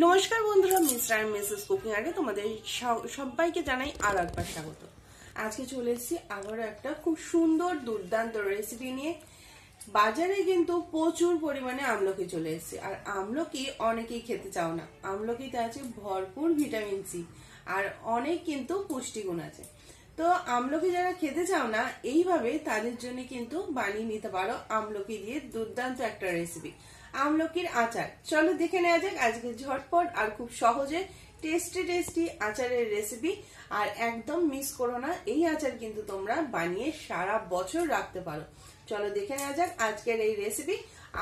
নমস্কার বন্ধুরা, mister and Mrs cooking আগে তোমাদের সবাইকে জানাই আর একবার স্বাগত। আজকে চলে এসেছি আবারও একটা খুব সুন্দর দুর্দান্ত রেসিপি নিয়ে। বাজারে কিন্তু প্রচুর পরিমাণে আমলকি চলে এসেছে, আর আমলকি অনেকেই খেতে চাও না। আমলকিতে আছে ভরপুর ভিটামিন সি আর অনেক কিন্তু পুষ্টিগুণ আছে। তো আমলকি যারা খেতে চাও না, এইভাবে তাদের জন্য কিন্তু বানিয়ে নিতে পারো আমলকি দিয়ে দুর্দান্ত একটা রেসিপি, আমলকির আচার। চলো দেখে নেওয়া যাক আজকে ঝটপট আর খুব সহজে টেস্টি আচারের রেসিপি। আর একদম মিস করো না, এই আচার কিন্তু তোমরা বানিয়ে সারা বছর রাখতে পারো। চলো দেখে নেওয়া যাক আজকের এই রেসিপি।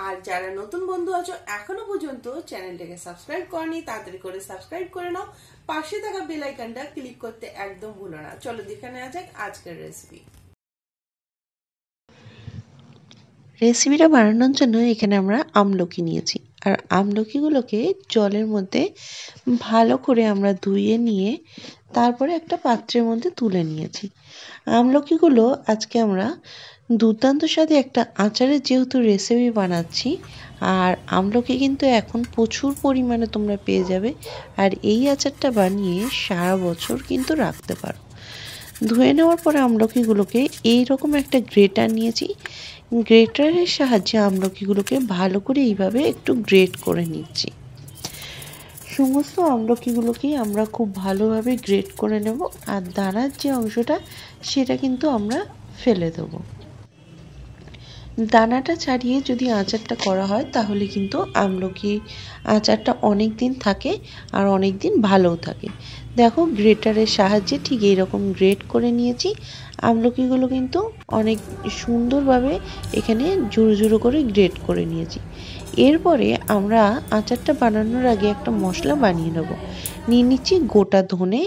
আর যারা নতুন বন্ধু আছো এখনো পর্যন্ত চ্যানেলটাকে সাবস্ক্রাইব করনি, তাড়াতাড়ি করে সাবস্ক্রাইব করে নাও। পাশে থাকা বেল আইকনটা ক্লিক করতে একদম ভুলো না। চলো দেখে নেওয়া যাক আজকের রেসিপি। রেসিপিটা বানানোর জন্য এখানে আমরা আমলকি নিয়েছি, আর আমলকিগুলোকে জলের মধ্যে ভালো করে আমরা ধুয়ে নিয়ে তারপরে একটা পাত্রের মধ্যে তুলে নিয়েছি। আমলকিগুলো আজকে আমরা দুর্দান্ত স্বাদে একটা আচারের যেহেতু রেসিপি বানাচ্ছি, আর আমলকি কিন্তু এখন প্রচুর পরিমাণে তোমরা পেয়ে যাবে, আর এই আচারটা বানিয়ে সারা বছর কিন্তু রাখতে পারো। ধুয়ে নেওয়ার পরে আমলকিগুলোকে এইরকম একটা গ্রেটার নিয়েছি। গ্রেটারের সাহায্যে আমলকিগুলোকে ভালো করে এইভাবে একটু গ্রেট করে নিচ্ছি। সমস্ত আমলকিগুলোকেই আমরা খুব ভালোভাবে গ্রেট করে নেব, আর দানার যে অংশটা সেটা কিন্তু আমরা ফেলে দেবো। দানাটা ছাড়িয়ে যদি আচারটা করা হয় তাহলে কিন্তু আমলকি আচারটা অনেক দিন থাকে আর অনেক দিন ভালোও থাকে। দেখো গ্রেটারের সাহায্যে ঠিক এইরকম গ্রেট করে নিয়েছি। আমলকিগুলো কিন্তু অনেক সুন্দরভাবে এখানে ঝুরো করে গ্রেট করে নিয়েছি। এরপরে আমরা আচারটা বানানোর আগে একটা মশলা বানিয়ে নেব। নিয়ে নিচ্ছি গোটা ধনে,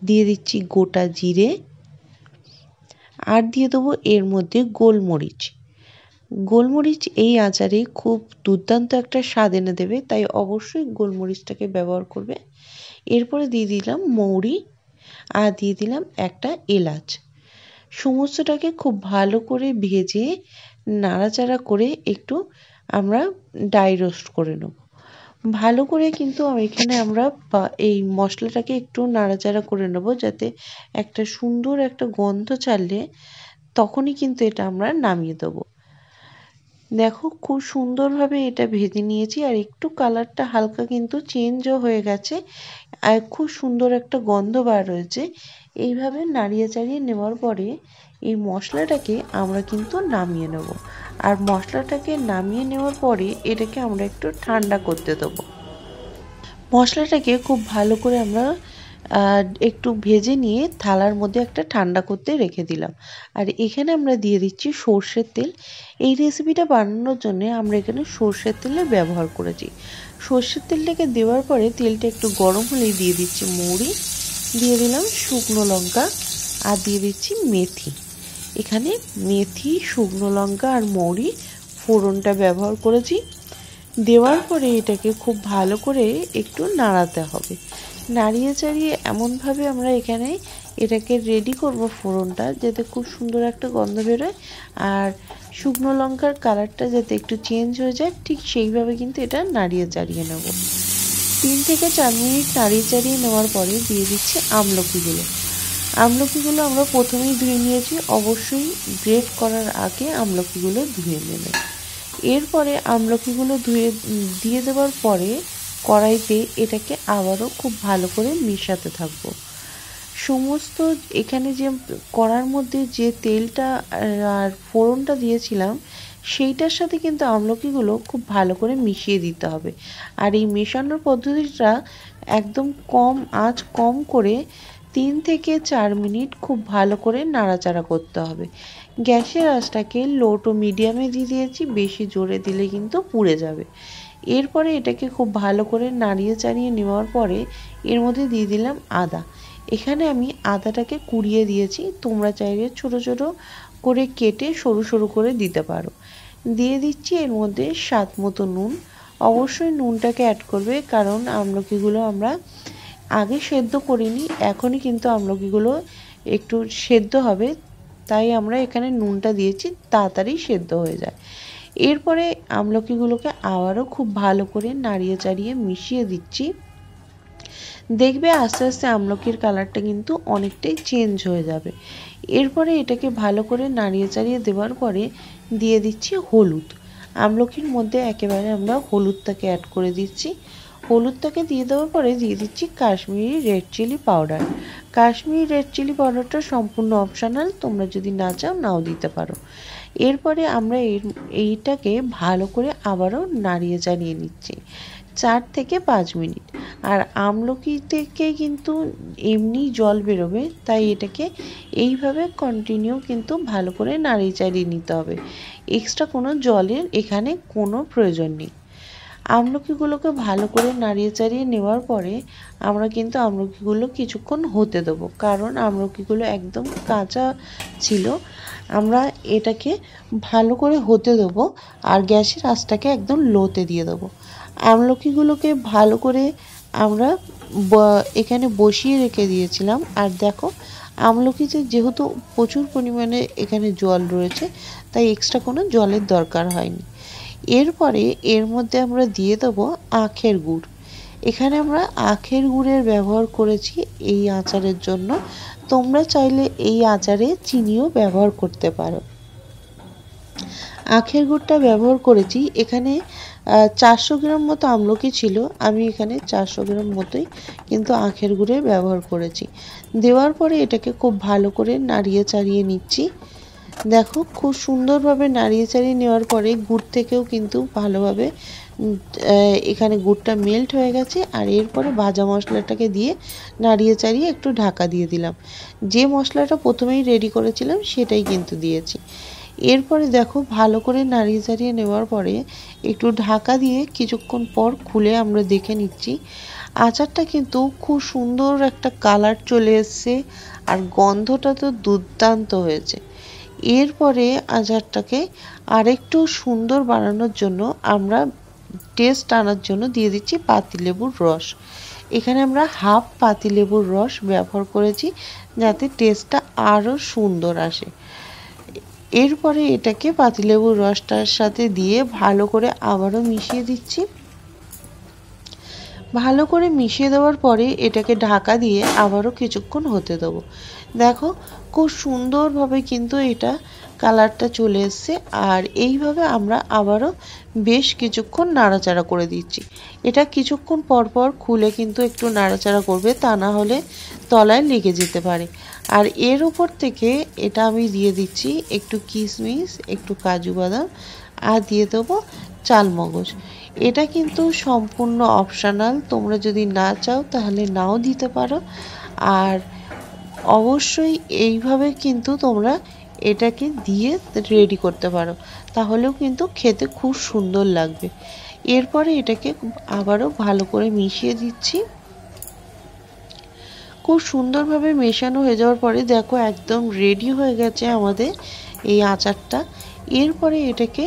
দিয়ে দিচ্ছি গোটা জিরে, আর দিয়ে দেবো এর মধ্যে গোলমরিচ। গোলমরিচ এই আচারে খুব দুর্দান্ত একটা স্বাদ এনে দেবে, তাই অবশ্যই গোলমরিচটাকে ব্যবহার করবে। এরপরে দিয়ে দিলাম মৌরি, আর দিয়ে দিলাম একটা এলাচ। সমস্তটাকে খুব ভালো করে ভেজে নাড়াচাড়া করে একটু আমরা ড্রাই রোস্ট করে নেব। ভালো করে কিন্তু এখানে আমরা এই মশলাটাকে একটু নাড়াচাড়া করে নেব, যাতে একটা সুন্দর একটা গন্ধ ছাড়লে তখনই কিন্তু এটা আমরা নামিয়ে দেবো। দেখো খুব সুন্দরভাবে এটা ভেজে নিয়েছি, আর একটু কালারটা হালকা কিন্তু চেঞ্জও হয়ে গেছে, আর খুব সুন্দর একটা গন্ধ বার হয়েছে। এইভাবে নাড়িয়ে চাড়িয়ে নেওয়ার পরে এই মশলাটাকে আমরা কিন্তু নামিয়ে নেব। আর মশলাটাকে নামিয়ে নেওয়ার পরে এটাকে আমরা একটু ঠান্ডা করতে দেবো। মশলাটাকে খুব ভালো করে আমরা একটু ভেজে নিয়ে থালার মধ্যে একটা ঠান্ডা করতে রেখে দিলাম। আর এখানে আমরা দিয়ে দিচ্ছি সর্ষের তেল। এই রেসিপিটা বানানোর জন্য আমরা এখানে সর্ষের তেলের ব্যবহার করেছি। সর্ষের তেলটাকে দেওয়ার পরে তেলটা একটু গরম হলেই দিয়ে দিচ্ছি মৌরি, দিয়ে দিলাম শুকনো লঙ্কা, আর দিয়ে দিচ্ছি মেথি। এখানে মেথি, শুকনো লঙ্কা আর মৌরি ফোড়নটা ব্যবহার করেছি। দেওয়ার পরে এটাকে খুব ভালো করে একটু নাড়াতে হবে। নাড়িয়ে চাড়িয়ে এমনভাবে আমরা এখানে এটাকে রেডি করব ফোড়নটা, যাতে খুব সুন্দর একটা গন্ধ বেরোয়, আর শুকনো লঙ্কার কালারটা যাতে একটু চেঞ্জ হয়ে যায়, ঠিক সেইভাবে কিন্তু এটা নাড়িয়ে চাড়িয়ে নেব। 3 থেকে 4 মিনিট নাড়িয়ে চাড়িয়ে নেওয়ার পরে দিয়ে দিচ্ছি আমলকিগুলো। আমলকিগুলো আমরা প্রথমেই ধুয়ে নিয়েছি, অবশ্যই গ্রেট করার আগে আমলকিগুলো ধুয়ে নেবেন। এরপরে আমলকিগুলো দিয়ে দেওয়ার পরে কড়াইতে এটাকে আবারও খুব ভালো করে মেশাতে থাকবো। সমস্ত এখানে যে কড়ার মধ্যে যে তেলটা আর ফোড়নটা দিয়েছিলাম সেইটার সাথে কিন্তু আমলকিগুলো খুব ভালো করে মিশিয়ে দিতে হবে। আর এই মেশানোর পদ্ধতিটা একদম আঁচ কম করে 3 থেকে 4 মিনিট খুব ভালো করে নাড়াচাড়া করতে হবে। গ্যাসের আঁচটাকে লো টু মিডিয়ামে দিয়ে দিয়েছি, বেশি জোরে দিলে কিন্তু পুড়ে যাবে। এরপরে এটাকে খুব ভালো করে নাড়িয়ে চাড়িয়ে নেওয়ার পরে এর মধ্যে দিয়ে দিলাম আদা। এখানে আমি আদাটাকে কুড়িয়ে দিয়েছি, তোমরা চাইলে ছোট ছোট করে কেটে সরু সরু করে দিতে পারো। দিয়ে দিচ্ছি এর মধ্যে স্বাদ মতো নুন। অবশ্যই নুনটাকে অ্যাড করবে, কারণ আমলকিগুলো আমরা আগে সেদ্ধ করিনি, এখনই কিন্তু আমলকিগুলো একটু সেদ্ধ হবে, তাই আমরা এখানে নুনটা দিয়েছি, তাড়াতাড়ি সেদ্ধ হয়ে যায়। এরপরে আমলকিগুলোকে আবারও খুব ভালো করে নাড়িয়ে চাড়িয়ে মিশিয়ে দিচ্ছি। দেখবে আস্তে আস্তে আমলকির কালারটা কিন্তু অনেকটাই চেঞ্জ হয়ে যাবে। এরপরে এটাকে ভালো করে নাড়িয়ে চাড়িয়ে দেওয়ার পরে দিয়ে দিচ্ছি হলুদ। আমলকির মধ্যে একেবারে আমরা হলুদটাকে অ্যাড করে দিচ্ছি। হলুদটাকে দিয়ে দেওয়ার পরে দিয়ে দিচ্ছি Kashmiri red chilli powder. Kashmiri red chilli পাউডারটা সম্পূর্ণ অপশনাল, তোমরা যদি না চাও নাও দিতে পারো। এরপরে আমরা এইটাকে ভালো করে আবারও নাড়িয়ে চাড়িয়ে নিচ্ছি 4 থেকে 5 মিনিট। আর আমলকি থেকে কিন্তু এমনি জল বেরোবে, তাই এটাকে এইভাবে কন্টিনিউ কিন্তু ভালো করে নাড়িয়ে চাড়িয়ে নিতে হবে। এক্সট্রা কোনো জলের এখানে কোনো প্রয়োজন নেই। আমলকিগুলোকে ভালো করে নাড়িয়ে চাড়িয়ে নেওয়ার পরে আমরা কিন্তু আমলকিগুলো কিছুক্ষণ হতে দেবো, কারণ আমলকিগুলো একদম কাঁচা ছিল। আমরা এটাকে ভালো করে হতে দেবো আর গ্যাসের আঁচটাকে একদম লোতে দিয়ে দেবো। আমলকিগুলোকে ভালো করে আমরা এখানে বসিয়ে রেখে দিয়েছিলাম। আর দেখো আমলকিতে যেহেতু প্রচুর পরিমাণে এখানে জল রয়েছে, তাই এক্সট্রা কোনো জলের দরকার হয়নি। এরপরে এর মধ্যে আমরা দিয়ে দেবো আখের গুড়। এখানে আমরা আখের গুড়ের ব্যবহার করেছি এই আচারের জন্য। তোমরা চাইলে এই আচারে চিনিও ব্যবহার করতে পারো। আখের গুড়টা ব্যবহার করেছি এখানে 400 গ্রাম মতো আমলকি ছিল, আমি এখানে 400 গ্রাম মতোই কিন্তু আখের গুড়ের ব্যবহার করেছি। দেওয়ার পরে এটাকে খুব ভালো করে নাড়িয়ে চাড়িয়ে নিচ্ছি। দেখো খুব সুন্দরভাবে নাড়িয়ে চাড়িয়ে নেওয়ার পরে গুড় থেকেও কিন্তু ভালোভাবে এখানে গুড়টা মেল্ট হয়ে গেছে। আর এরপরে ভাজা মশলাটাকে দিয়ে নাড়িয়ে চাড়িয়ে একটু ঢাকা দিয়ে দিলাম। যে মশলাটা প্রথমেই রেডি করেছিলাম সেটাই কিন্তু দিয়েছি। এরপরে দেখো ভালো করে নাড়িয়ে চাড়িয়ে নেওয়ার পরে একটু ঢাকা দিয়ে কিছুক্ষণ পর খুলে আমরা দেখে নিচ্ছি। আচারটা কিন্তু খুব সুন্দর একটা কালার চলে এসছে আর গন্ধটা তো দুর্দান্ত হয়েছে। এরপরে আচারটাকে আরেকটু সুন্দর বানানোর জন্য আমরা টেস্ট আনার জন্য দিয়ে দিচ্ছি পাতিলেবুর রস। এখানে আমরা হাফ পাতিলেবুর রস ব্যবহার করেছি যাতে টেস্টটা আরও সুন্দর আসে। এরপরে এটাকে পাতিলেবুর রসটার সাথে দিয়ে ভালো করে আবারও মিশিয়ে দিচ্ছি। ভালো করে মিশিয়ে দেওয়ার পরে এটাকে ঢাকা দিয়ে আবারও কিছুক্ষণ হতে দেবো। দেখো খুব সুন্দরভাবে কিন্তু এটা কালারটা চলে এসছে। আর এইভাবে আমরা আবারও বেশ কিছুক্ষণ নাড়াচাড়া করে দিচ্ছি। এটা কিছুক্ষণ পর পর খুলে কিন্তু একটু নাড়াচাড়া করবে, তা না হলে তলায় লেগে যেতে পারে। আর এর উপর থেকে এটা আমি দিয়ে দিচ্ছি একটু কিশমিশ, একটু কাজু বাদাম আর দিয়ে দেবো চালমগজ। এটা কিন্তু সম্পূর্ণ অপশনাল, তোমরা যদি না চাও তাহলে নাও দিতে পারো। আর অবশ্যই এইভাবে কিন্তু তোমরা এটাকে দিয়ে রেডি করতে পারো, তাহলেও কিন্তু খেতে খুব সুন্দর লাগবে। এরপরে এটাকে আবারও ভালো করে মিশিয়ে দিচ্ছি। খুব সুন্দরভাবে মেশানো হয়ে যাওয়ার পরে দেখো একদম রেডি হয়ে গেছে আমাদের এই আচারটা। এরপরে এটাকে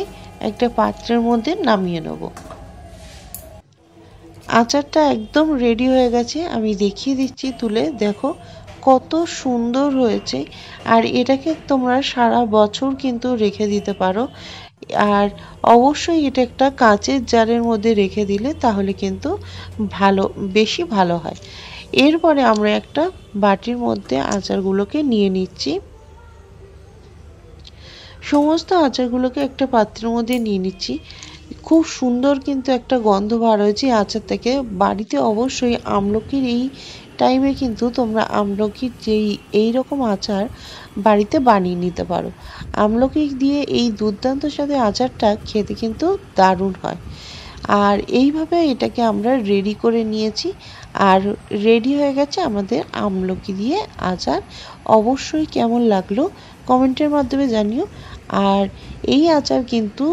একটা পাত্রের মধ্যে নামিয়ে নেব। আচারটা একদম রেডি হয়ে গেছে, আমি দেখিয়ে দিচ্ছি তুলে। দেখো কত সুন্দর হয়েছে। আর এটাকে তোমরা সারা বছর কিন্তু রেখে দিতে পারো। আর অবশ্যই এটা একটা কাঁচের জারের মধ্যে রেখে দিলে তাহলে কিন্তু বেশি ভালো হয়। এরপরে আমরা একটা বাটির মধ্যে আচারগুলোকে নিয়ে নিচ্ছি। সমস্ত আচারগুলোকে একটা পাত্রের মধ্যে নিয়ে নিচ্ছি। খুব সুন্দর কিন্তু একটা গন্ধ বার হয়েছে আচার থেকে। বাড়িতে অবশ্যই আমলকির এই টাইমে কিন্তু তোমরা আমলকির এই রকম আচার বাড়িতে বানিয়ে নিতে পারো। আমলকি দিয়ে এই দুর্দান্ত স্বাদের আচারটা খেতে কিন্তু দারুণ হয়। আর এইভাবে এটাকে আমরা রেডি করে নিয়েছি। আর রেডি হয়ে গেছে আমাদের আমলকি দিয়ে আচার। অবশ্যই কেমন লাগলো কমেন্টের মাধ্যমে জানিও। আর এই আচার কিন্তু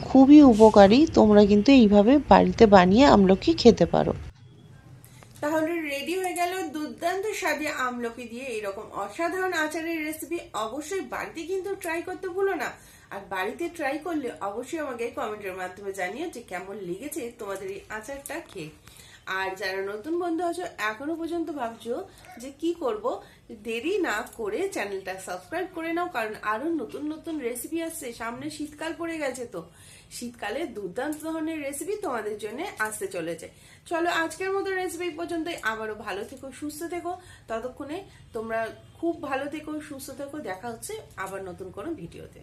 খুবই উপকারী, তোমরা কিন্তু এইভাবে বাড়িতে বানিয়ে আমলকি খেতে পারো। তাহলে রেডি হয়ে গেল দুর্দান্ত স্বাদে আমলকি দিয়ে এরকম অসাধারণ আচারের রেসিপি। অবশ্যই বাড়িতে কিন্তু ট্রাই করতে ভুলো না। আর বাড়িতে ট্রাই করলে অবশ্যই আমাকে কমেন্টের মাধ্যমে জানিও যে কেমন লেগেছে তোমাদের এই আচারটা খেয়ে। আর যারা নতুন বন্ধু আছো এখনো পর্যন্ত ভাবছো যে কি করব, দেরি না করে চ্যানেলটা সাবস্ক্রাইব করে নাও, কারণ আরো নতুন নতুন রেসিপি আসছে। সামনে শীতকাল পড়ে গেছে, তো শীতকালে দুর্দান্ত ধরনের রেসিপি তোমাদের জন্য আসতে চলেছে। চলো আজকের মতো রেসিপি পর্যন্তই, আবারও ভালো থেকো, সুস্থ থেকো, ততক্ষণে তোমরা খুব ভালো থেকো, সুস্থ থেকো। দেখা হচ্ছে আবার নতুন কোনো ভিডিওতে।